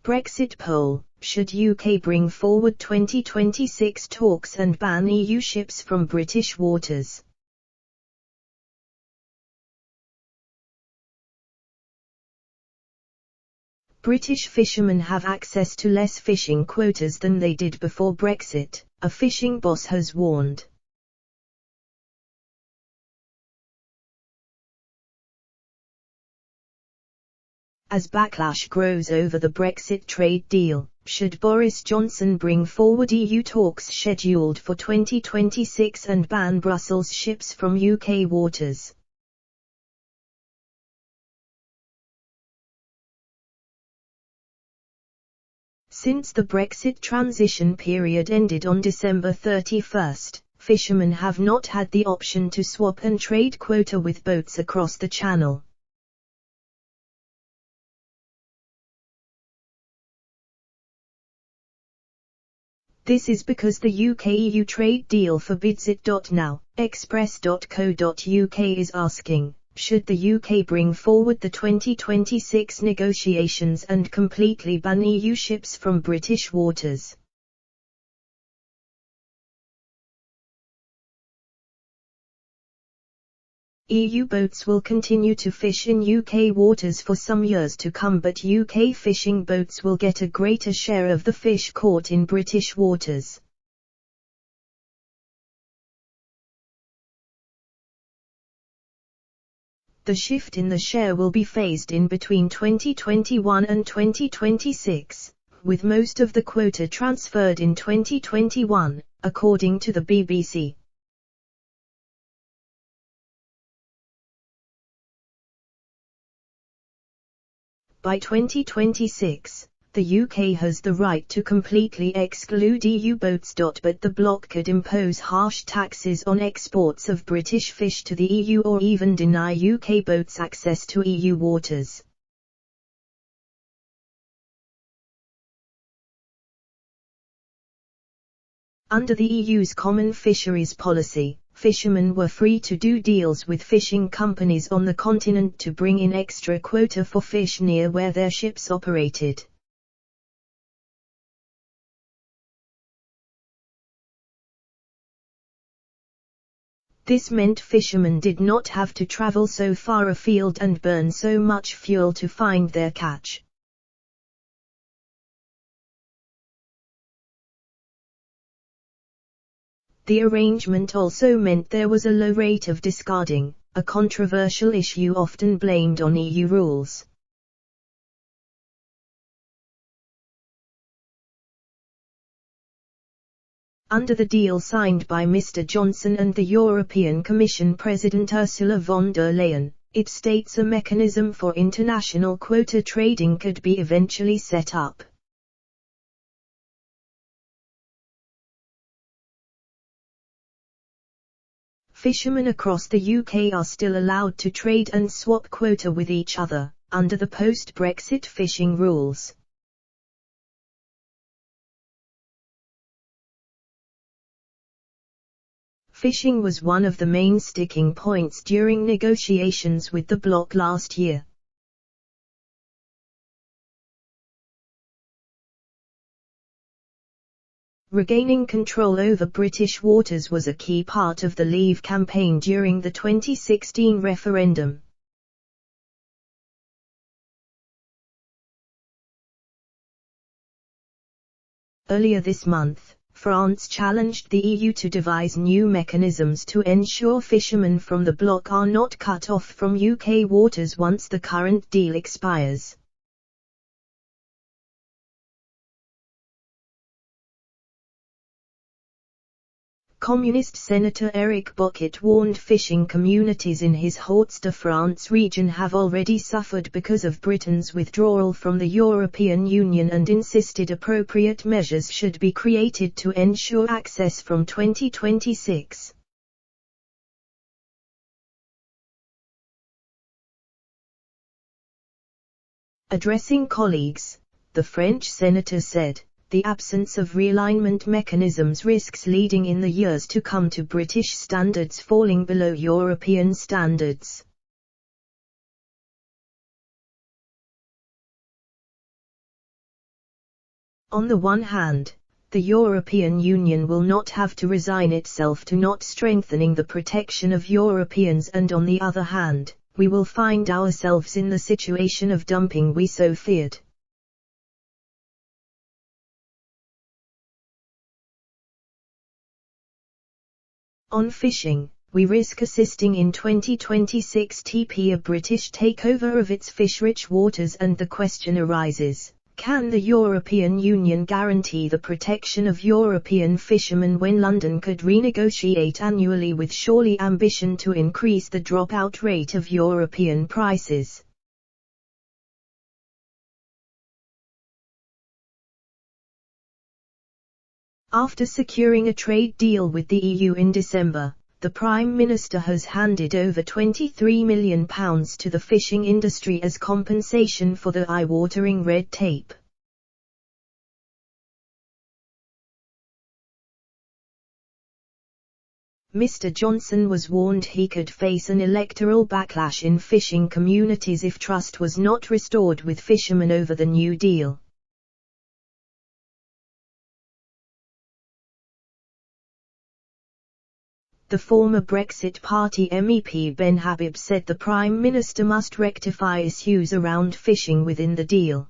Brexit poll: should UK bring forward 2026 talks and ban EU ships from British waters? British fishermen have access to less fishing quotas than they did before Brexit, a fishing boss has warned. As backlash grows over the Brexit trade deal, should Boris Johnson bring forward EU talks scheduled for 2026 and ban Brussels ships from UK waters? Since the Brexit transition period ended on December 31, fishermen have not had the option to swap and trade quota with boats across the Channel. This is because the UK-EU trade deal forbids it. Now, Express.co.uk is asking, should the UK bring forward the 2026 negotiations and completely ban EU ships from British waters? EU boats will continue to fish in UK waters for some years to come, but UK fishing boats will get a greater share of the fish caught in British waters. The shift in the share will be phased in between 2021 and 2026, with most of the quota transferred in 2021, according to the BBC. By 2026, the UK has the right to completely exclude EU boats. But the bloc could impose harsh taxes on exports of British fish to the EU or even deny UK boats access to EU waters. Under the EU's common fisheries policy, fishermen were free to do deals with fishing companies on the continent to bring in extra quota for fish near where their ships operated. This meant fishermen did not have to travel so far afield and burn so much fuel to find their catch. The arrangement also meant there was a low rate of discarding, a controversial issue often blamed on EU rules. Under the deal signed by Mr. Johnson and the European Commission President Ursula von der Leyen, it states a mechanism for international quota trading could be eventually set up. Fishermen across the UK are still allowed to trade and swap quota with each other, under the post-Brexit fishing rules. Fishing was one of the main sticking points during negotiations with the bloc last year. Regaining control over British waters was a key part of the Leave campaign during the 2016 referendum. Earlier this month, France challenged the EU to devise new mechanisms to ensure fishermen from the bloc are not cut off from UK waters once the current deal expires. Communist Senator Eric Boquet warned fishing communities in his Hauts-de-France region have already suffered because of Britain's withdrawal from the European Union and insisted appropriate measures should be created to ensure access from 2026. Addressing colleagues, the French senator said, "The absence of realignment mechanisms risks leading in the years to come to British standards falling below European standards." On the one hand, the European Union will not have to resign itself to not strengthening the protection of Europeans, and on the other hand, we will find ourselves in the situation of dumping we so feared. On fishing, we risk assisting in 2026 TP a British takeover of its fish-rich waters, and the question arises, can the European Union guarantee the protection of European fishermen when London could renegotiate annually with surely ambition to increase the dropout rate of European prices? After securing a trade deal with the EU in December, the Prime Minister has handed over £23 million to the fishing industry as compensation for the eye-watering red tape. Mr. Johnson was warned he could face an electoral backlash in fishing communities if trust was not restored with fishermen over the new deal. The former Brexit Party MEP Ben Habib said the Prime Minister must rectify issues around fishing within the deal.